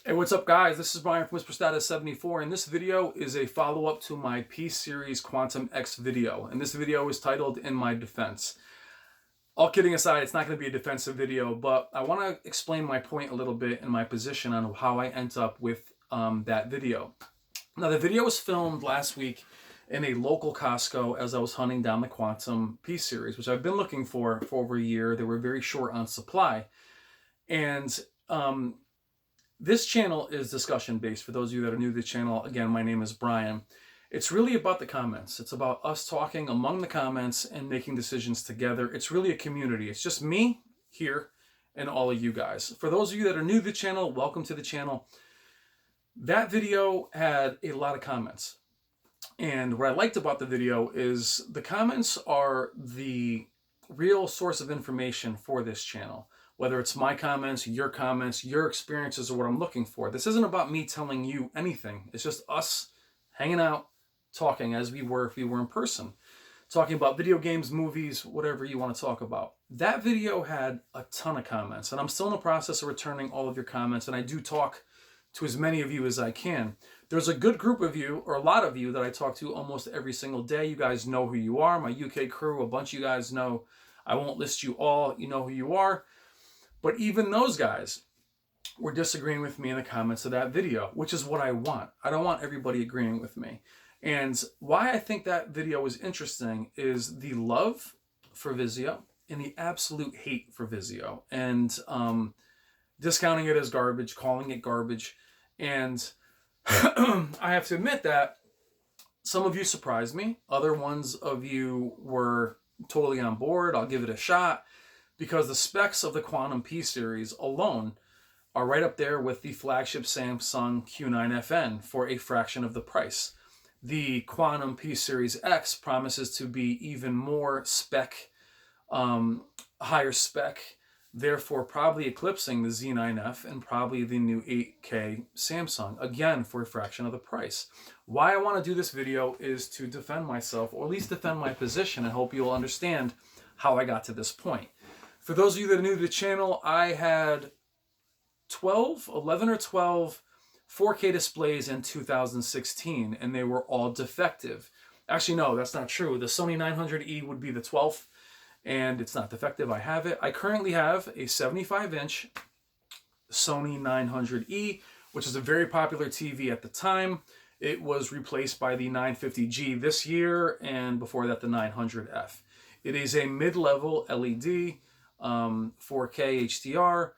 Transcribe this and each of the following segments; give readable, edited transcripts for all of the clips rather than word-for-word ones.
Hey, what's up, guys? This is Brian from Whisper74, and this video is a follow-up to my P-Series Quantum X video, and this video is titled In My Defense. All kidding aside, it's not going to be a defensive video, but I want to explain my point a little bit and my position on how I end up with that video. Now, the video was filmed last week in a local Costco as I was hunting down the Quantum P-Series, which I've been looking for over a year. They were very short on supply, and this channel is discussion-based. For those of you that are new to the channel, again, my name is Brian. It's really about the comments. It's about us talking among the comments and making decisions together. It's really a community. It's just me here and all of you guys. For those of you that are new to the channel, welcome to the channel. That video had a lot of comments. And what I liked about the video is the comments are the real source of information for this channel. Whether it's my comments, your experiences are what I'm looking for. This isn't about me telling you anything. It's just us hanging out, talking as we were if we were in person. Talking about video games, movies, whatever you want to talk about. That video had a ton of comments, and I'm still in the process of returning all of your comments, and I do talk to as many of you as I can. There's a good group of you, or a lot of you, that I talk to almost every single day. You guys know who you are. My UK crew, a bunch of you guys know. I won't list you all. You know who you are. But even those guys were disagreeing with me in the comments of that video, which is what I want. I don't want everybody agreeing with me. And why I think that video was interesting is the love for Vizio and the absolute hate for Vizio, and discounting it as garbage, calling it garbage. And I have to admit that some of you surprised me. Other ones of you were totally on board. I'll give it a shot. Because the specs of the Quantum P-Series alone are right up there with the flagship Samsung Q9FN for a fraction of the price. The Quantum P-Series X promises to be even more spec, higher spec, therefore probably eclipsing the Z9F and probably the new 8K Samsung, again for a fraction of the price. Why I want to do this video is to defend myself, or at least defend my position, and hope you'll understand how I got to this point. For those of you that are new to the channel, I had 11 or 12 4K displays in 2016, and they were all defective. Actually, no, that's not true. The Sony 900E would be the 12th, and it's not defective. I have it. I currently have a 75-inch Sony 900E, which is a very popular TV at the time. It was replaced by the 950G this year, and before that, the 900F. It is a mid-level LED, 4K HDR.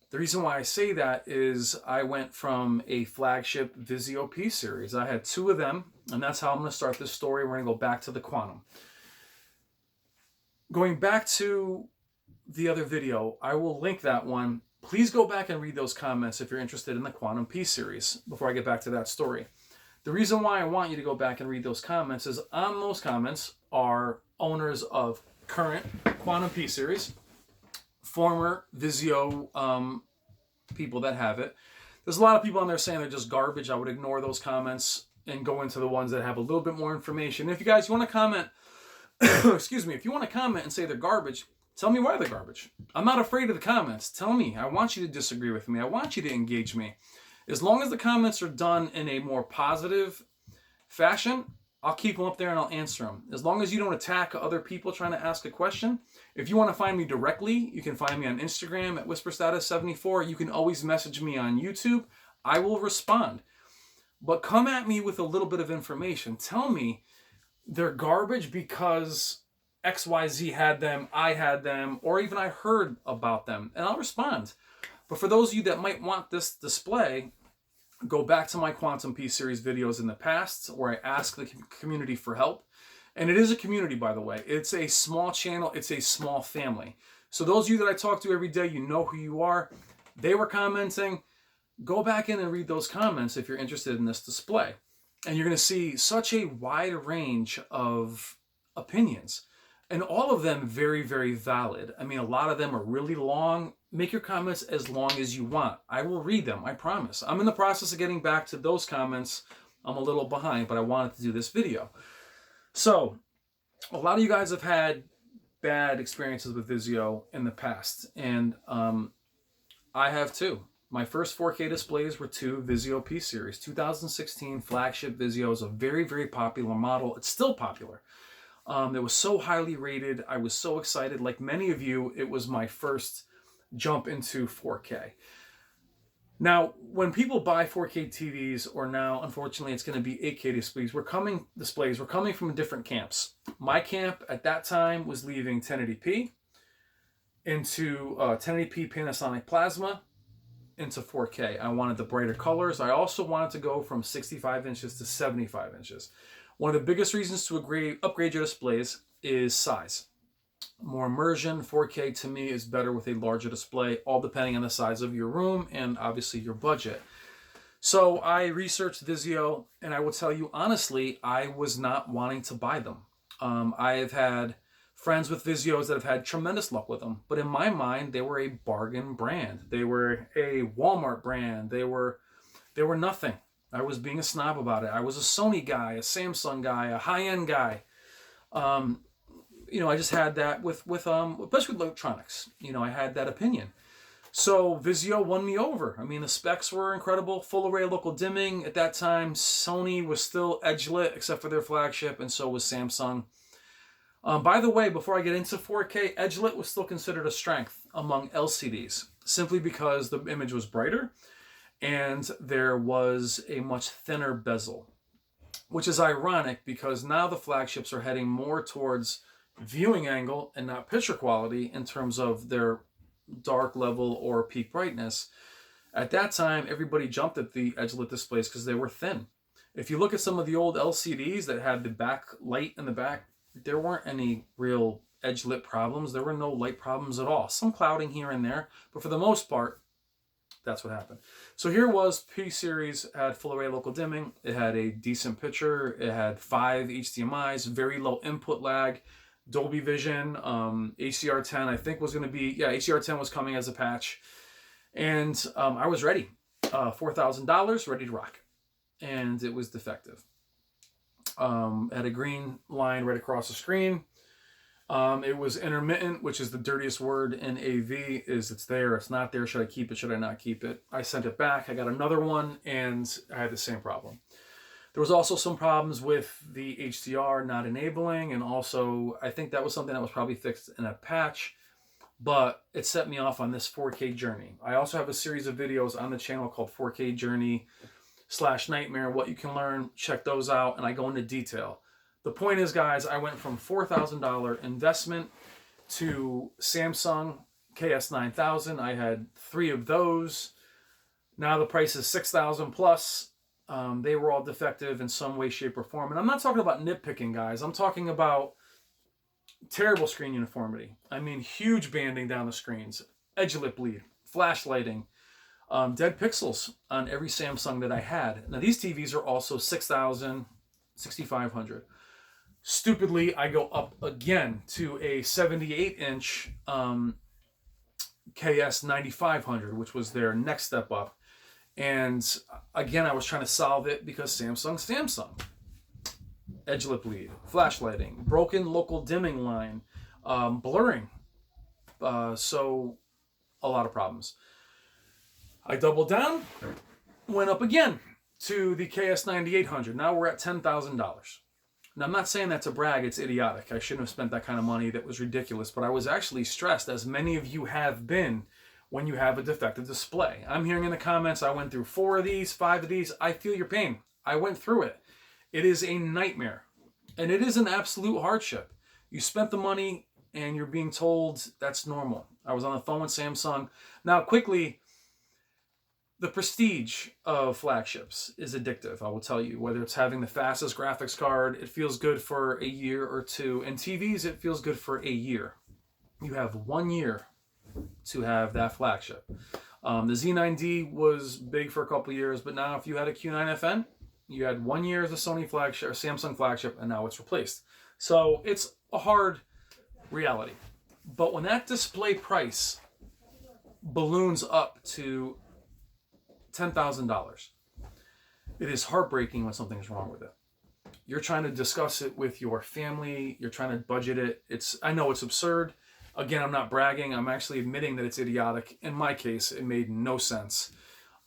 The reason why I say that is I went from a flagship Vizio P-Series. I had two of them, and that's how I'm going to start this story. We're going to go back to the Quantum. Going back to the other video, I will link that one. Please go back and read those comments if you're interested in the Quantum P-Series before I get back to that story. The reason why I want you to go back and read those comments is on those comments are owners of current Quantum P-Series, former Vizio people that have it. There's a lot of people on there saying they're just garbage. I would ignore those comments and go into the ones that have a little bit more information. If you guys want to comment, excuse me, if you want to comment and say they're garbage, tell me why they're garbage. I'm not afraid of the comments. Tell me. I want you to disagree with me. I want you to engage me. As long as the comments are done in a more positive fashion, I'll keep them up there and I'll answer them. As long as you don't attack other people trying to ask a question. If you want to find me directly, you can find me on Instagram at WhisperStatus74. You can always message me on YouTube. I will respond. But come at me with a little bit of information. Tell me they're garbage because XYZ had them, I had them, or even I heard about them, and I'll respond. But for those of you that might want this display, go back to my Quantum P-Series videos in the past where I ask the community for help. And it is a community, by the way. It's a small channel. It's a small family. So those of you that I talk to every day, you know who you are. They were commenting. Go back in and read those comments if you're interested in this display. And you're going to see such a wide range of opinions. And all of them very, very valid. I mean, a lot of them are really long. Make your comments as long as you want. I will read them, I promise. I'm in the process of getting back to those comments. I'm a little behind, but I wanted to do this video. So, a lot of you guys have had bad experiences with Vizio in the past, and I have too. My first 4K displays were two Vizio P-Series. 2016 flagship Vizio is a very, very popular model. It's still popular. It was so highly rated. I was so excited. Like many of you, it was my first jump into 4K. Now, when people buy 4K TVs, or now, unfortunately, it's going to be 8K displays, we're coming from different camps. My camp at that time was leaving 1080p into 1080p Panasonic Plasma into 4K. I wanted the brighter colors. I also wanted to go from 65 inches to 75 inches. One of the biggest reasons to upgrade your displays is size. More immersion, 4K to me is better with a larger display, all depending on the size of your room and obviously your budget. So I researched Vizio, and I will tell you honestly, I was not wanting to buy them. I have had friends with Vizios that have had tremendous luck with them, but in my mind, they were a bargain brand. They were a Walmart brand. They were nothing. I was being a snob about it. I was a Sony guy, a Samsung guy, a high-end guy. I just had that with especially with electronics. I had that opinion. So Vizio won me over. I mean, the specs were incredible. Full array local dimming. At that time, Sony was still edge-lit, except for their flagship, and so was Samsung. By the way, before I get into 4K, edge-lit was still considered a strength among LCDs, simply because the image was brighter and there was a much thinner bezel, which is ironic because now the flagships are heading more towards viewing angle and not picture quality in terms of their dark level or peak brightness. At that time, everybody jumped at the edge-lit displays because they were thin. If you look at some of the old LCDs that had the back light in the back, there weren't any real edge-lit problems. There were no light problems at all. Some clouding here and there, but for the most part, that's what happened. So here was P-Series, had full array local dimming. It had a decent picture. It had 5 HDMIs, very low input lag, Dolby Vision, HDR10 I think was going to be, HDR10 was coming as a patch. And I was ready. $4,000, ready to rock. And it was defective. Had a green line right across the screen. It was intermittent, which is the dirtiest word in AV, is it's there, it's not there, should I keep it, should I not keep it? I sent it back, I got another one, and I had the same problem. There was also some problems with the HDR not enabling, and also I think that was something that was probably fixed in a patch, but it set me off on this 4K journey. I also have a series of videos on the channel called 4K Journey / Nightmare, what you can learn, check those out, and I go into detail. The point is, guys, I went from $4,000 investment to Samsung KS9000. I had 3 of those. Now the price is $6,000 plus. They were all defective in some way, shape, or form. And I'm not talking about nitpicking, guys. I'm talking about terrible screen uniformity. I mean, huge banding down the screens, edge-lit bleed, flash lighting, dead pixels on every Samsung that I had. Now, these TVs are also $6,000, $6,500. Stupidly, I go up again to a 78-inch KS9500, which was their next step up. And again, I was trying to solve it because Samsung. Edge-lit bleed, flash lighting, broken local dimming line, blurring. So a lot of problems. I doubled down, went up again to the KS9800. Now we're at $10,000. Now, I'm not saying that to brag, it's idiotic. I shouldn't have spent that kind of money. That was ridiculous. But I was actually stressed, as many of you have been, when you have a defective display. I'm hearing in the comments, I went through 4 of these, 5 of these. I feel your pain. I went through it. It is a nightmare. And it is an absolute hardship. You spent the money and you're being told that's normal. I was on the phone with Samsung. Now, quickly, the prestige of flagships is addictive, I will tell you. Whether it's having the fastest graphics card, it feels good for a year or two. And TVs, it feels good for a year. You have 1 year to have that flagship. The Z9D was big for a couple years, but now if you had a Q9FN, you had 1 year as a Sony flagship or Samsung flagship, and now it's replaced. So it's a hard reality. But when that display price balloons up to $10,000, it is heartbreaking when something's wrong with it. You're trying to discuss it with your family. You're trying to budget it. I know it's absurd. Again, I'm not bragging. I'm actually admitting that it's idiotic. In my case, it made no sense.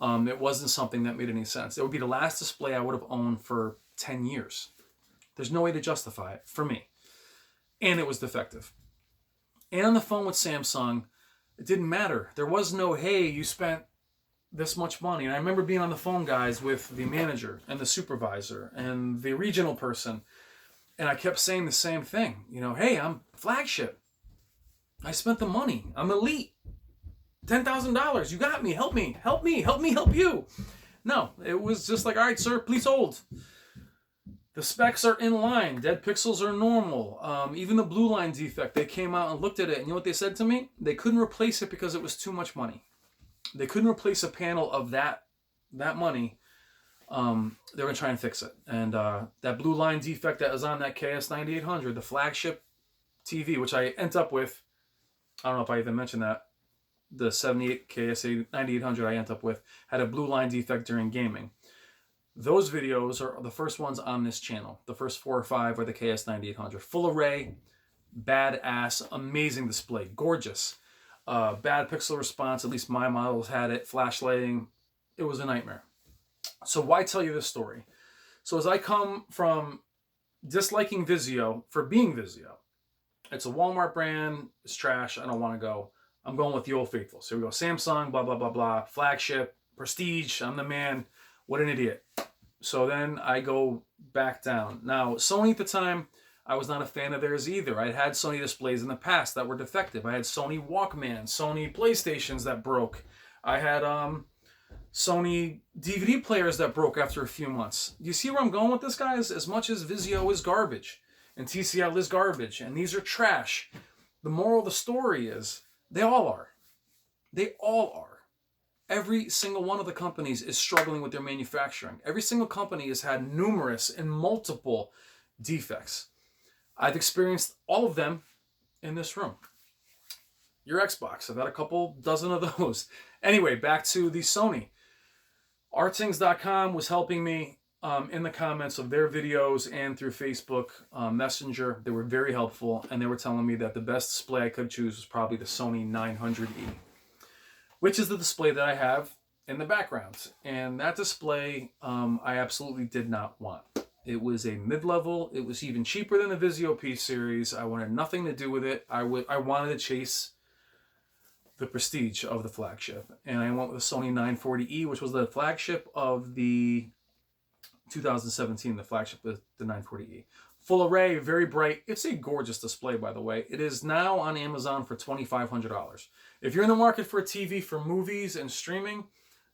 It wasn't something that made any sense. It would be the last display I would have owned for 10 years. There's no way to justify it for me. And it was defective. And on the phone with Samsung, it didn't matter. There was no, hey, you spent this much money. And I remember being on the phone, guys, with the manager and the supervisor and the regional person. And I kept saying the same thing. You know, hey, I'm flagship. I spent the money. I'm elite. $10,000. You got me. Help me. Help me. Help me help you. No, it was just like, all right, sir, please hold. The specs are in line. Dead pixels are normal. Even the blue line defect, they came out and looked at it. And you know what they said to me? They couldn't replace it because it was too much money. They couldn't replace a panel of that money. They were going to try and fix it. And that blue line defect that was on that KS9800, the flagship TV, which I ended up with, I don't know if I even mentioned that, the 78 KS9800 I ended up with, had a blue line defect during gaming. Those videos are the first ones on this channel. The first 4 or 5 are the KS9800. Full array, badass, amazing display, gorgeous. Bad pixel response, at least my models had it. Flashlighting, it was a nightmare. So why tell you this story? So as I come from disliking Vizio for being Vizio, it's a Walmart brand, it's trash, I don't want to go. I'm going with the old faithful. So we go Samsung, blah, blah, blah, blah, flagship, prestige, I'm the man. What an idiot. So then I go back down. Now, Sony at the time, I was not a fan of theirs either. I had Sony displays in the past that were defective. I had Sony Walkman, Sony PlayStations that broke. I had Sony DVD players that broke after a few months. Do you see where I'm going with this, guys? As much as Vizio is garbage and TCL is garbage and these are trash, the moral of the story is they all are. They all are. Every single one of the companies is struggling with their manufacturing. Every single company has had numerous and multiple defects. I've experienced all of them in this room. Your Xbox, I've had a couple dozen of those. Anyway, back to the Sony. Artings.com was helping me in the comments of their videos and through Facebook Messenger. They were very helpful, and they were telling me that the best display I could choose was probably the Sony 900E. Which is the display that I have in the background. And that display, I absolutely did not want. It was a mid-level. It was even cheaper than the Vizio P-Series. I wanted nothing to do with it. I wanted to chase the prestige of the flagship. And I went with the Sony 940E, which was the flagship of the 2017, the flagship of the 940E. Full array, very bright. It's a gorgeous display, by the way. It is now on Amazon for $2,500. If you're in the market for a TV for movies and streaming,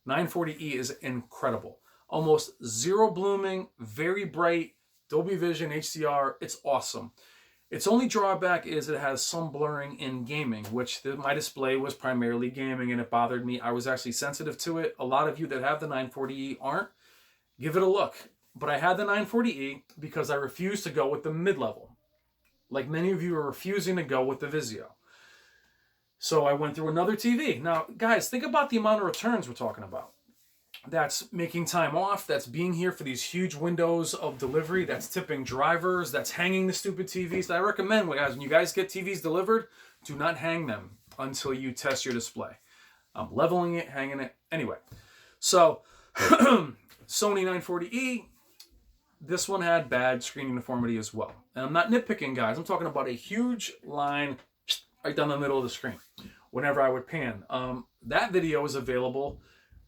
940E is incredible. Almost zero blooming, very bright, Dolby Vision, HDR. It's awesome. Its only drawback is it has some blurring in gaming, which my display was primarily gaming and it bothered me. I was actually sensitive to it. A lot of you that have the 940E aren't. Give it a look. But I had the 940E because I refused to go with the mid-level. Like many of you are refusing to go with the Vizio. So I went through another TV. Now, guys, think about the amount of returns we're talking about. That's making time off. That's being here for these huge windows of delivery. That's tipping drivers. That's hanging the stupid TVs. So I recommend, guys, when you guys get TVs delivered, do not hang them until you test your display. I'm leveling it, hanging it. Anyway, so Sony 940E, this one had bad screen uniformity as well. And I'm not nitpicking, guys. I'm talking about a huge line right down the middle of the screen whenever I would pan. That video is available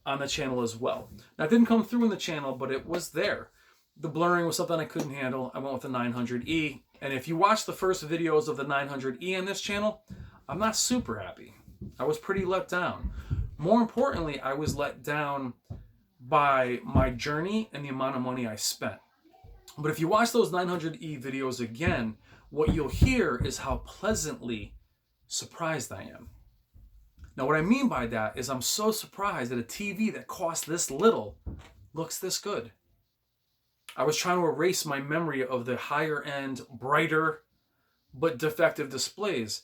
on the channel as well. Now, it didn't come through in the channel, but it was there. The blurring was something I couldn't handle. I went with the 900E. And if you watch the first videos of the 900E on this channel, I'm not super happy. I was pretty let down. More importantly, I was let down by my journey and the amount of money I spent. But if you watch those 900E videos again, what you'll hear is how pleasantly surprised I am. Now, what I mean by that is I'm so surprised that a TV that costs this little looks this good. I was trying to erase my memory of the higher end, brighter, but defective displays.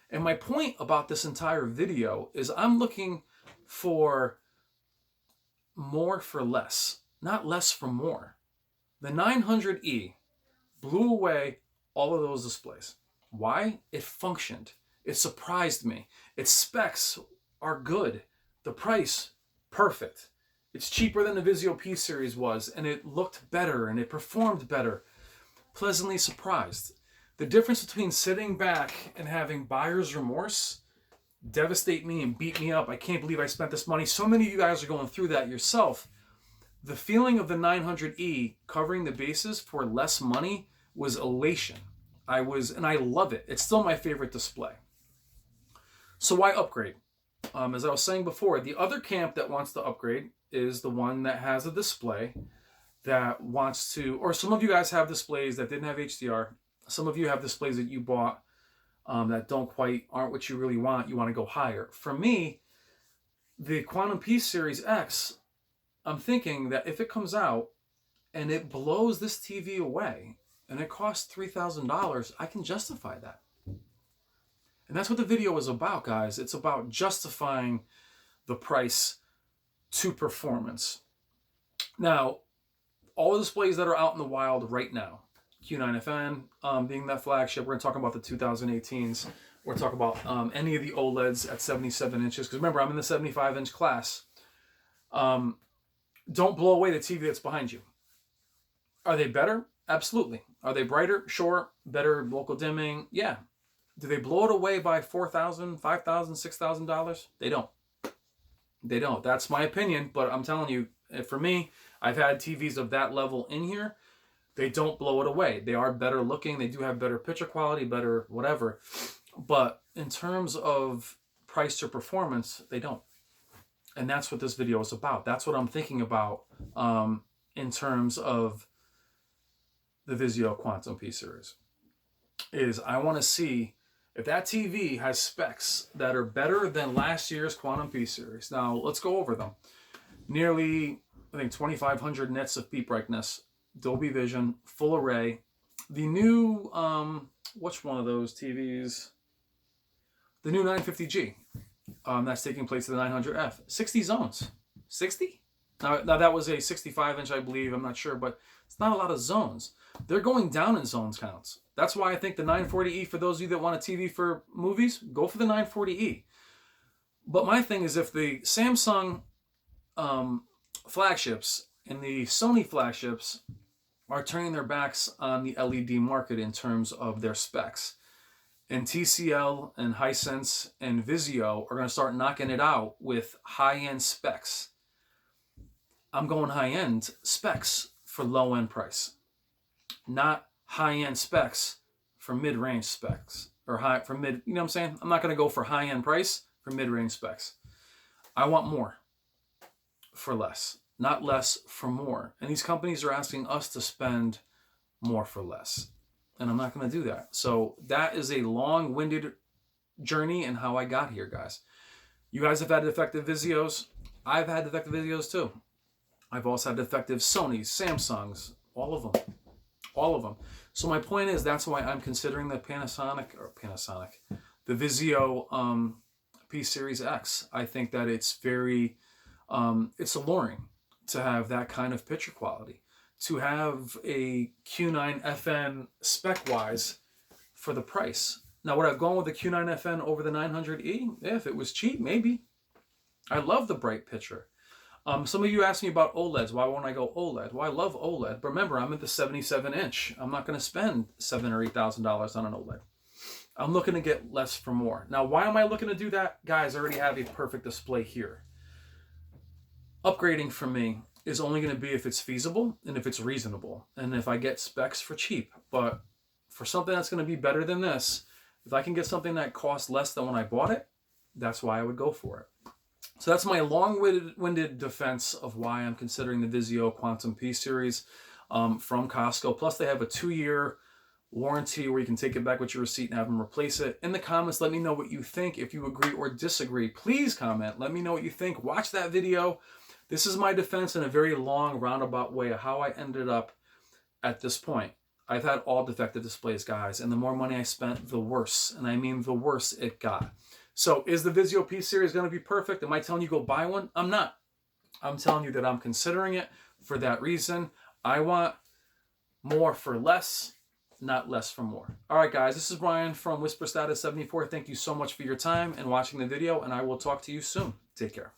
And my point about this entire video is I'm looking for more for less, not less for more. The 900E blew away all of those displays. Why? It functioned. It surprised me. Its specs are good. The price, perfect. It's cheaper than the Vizio P-Series was, and it looked better, and it performed better. Pleasantly surprised. The difference between sitting back and having buyer's remorse devastate me and beat me up. I can't believe I spent this money. So many of you guys are going through that yourself. The feeling of the 900E covering the bases for less money was elation. And I love it. It's still my favorite display. So why upgrade? As I was saying before, the other camp that wants to upgrade is the one that has a display that wants to, or some of you guys have displays that didn't have HDR. Some of you have displays that you bought that aren't what you really want. You want to go higher. For me, the Quantum P-Series X, I'm thinking that if it comes out and it blows this TV away and it costs $3,000, I can justify that. And that's what the video is about, guys. It's about justifying the price to performance. Now, all the displays that are out in the wild right now, Q9FN being that flagship, we're going to talk about the 2018s. We're going to talk about any of the OLEDs at 77 inches. Because remember, I'm in the 75-inch class. Don't blow away the TV that's behind you. Are they better? Absolutely. Are they brighter? Sure. Better local dimming? Yeah. Do they blow it away by $4,000, $5,000, $6,000? They don't. They don't. That's my opinion, but I'm telling you, for me, I've had TVs of that level in here. They don't blow it away. They are better looking. They do have better picture quality, better whatever. But in terms of price to performance, they don't. And that's what this video is about. That's what I'm thinking about in terms of the Vizio Quantum P-Series. Is I want to see if that TV has specs that are better than last year's Quantum P-Series. Now, let's go over them. Nearly, I think, 2,500 nits of peak brightness, Dolby Vision, full array. The new, which one of those TVs? The new 950G. That's taking place at the 900F. 60 zones. 60? Now that was a 65-inch, I believe. I'm not sure, but it's not a lot of zones. They're going down in zones counts. That's why I think the 940E, for those of you that want a TV for movies, go for the 940E. But my thing is, if the Samsung flagships and the Sony flagships are turning their backs on the LED market in terms of their specs, and TCL and Hisense and Vizio are going to start knocking it out with high-end specs, I'm going high-end specs for low-end price, not high-end specs for mid-range specs, or you know what I'm saying? I'm not going to go for high-end price for mid-range specs. I want more for less, not less for more. And these companies are asking us to spend more for less. And I'm not going to do that. So that is a long-winded journey in how I got here, guys. You guys have had defective Vizios. I've had defective Vizios too. I've also had defective Sonys, Samsungs, all of them. All of them. So my point is, that's why I'm considering the the Vizio P-Series X. I think that it's very, it's alluring to have that kind of picture quality. To have a Q9FN spec-wise for the price. Now, would I have gone with the Q9FN over the 900E? Yeah, if it was cheap, maybe. I love the bright picture. Some of you asked me about OLEDs. Why won't I go OLED? Well, I love OLED. But remember, I'm at the 77-inch. I'm not going to spend $7,000 or $8,000 on an OLED. I'm looking to get less for more. Now, why am I looking to do that? Guys, I already have a perfect display here. Upgrading for me is only going to be if it's feasible and if it's reasonable. And if I get specs for cheap. But for something that's going to be better than this, if I can get something that costs less than when I bought it, that's why I would go for it. So that's my long-winded defense of why I'm considering the Vizio Quantum P-Series from Costco. Plus, they have a 2-year warranty where you can take it back with your receipt and have them replace it. In the comments, let me know what you think. If you agree or disagree, please comment. Let me know what you think. Watch that video. This is my defense in a very long, roundabout way of how I ended up at this point. I've had all defective displays, guys, and the more money I spent, the worse. And I mean the worse it got. So is the Vizio P-Series going to be perfect? Am I telling you go buy one? I'm not. I'm telling you that I'm considering it for that reason. I want more for less, not less for more. All right, guys, this is Brian from Whisper Status 74. Thank you so much for your time and watching the video, and I will talk to you soon. Take care.